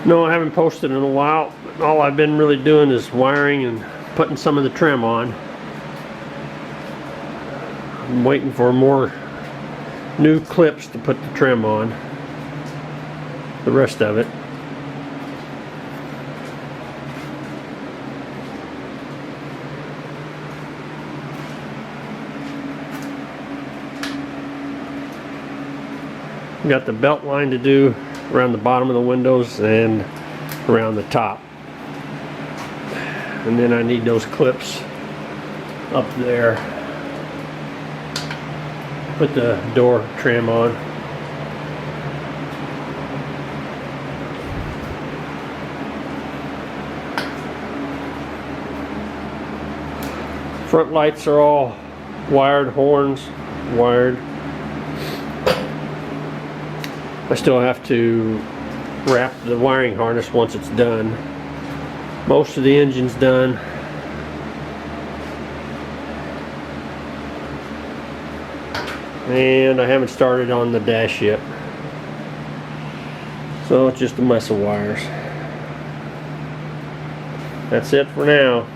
No, I haven't posted in a while. All I've been really doing is wiring and putting some of the trim on. I'm waiting for more new clips to put the trim on. The rest of it. Got the belt line to do around the bottom of the windows and around the top. And then I need those clips up there. Put the door trim on. Front lights are all wired, horns wired. I still have to wrap the wiring harness once it's done. Most of the engine's done. And I haven't started on the dash yet. So it's just a mess of wires. That's it for now.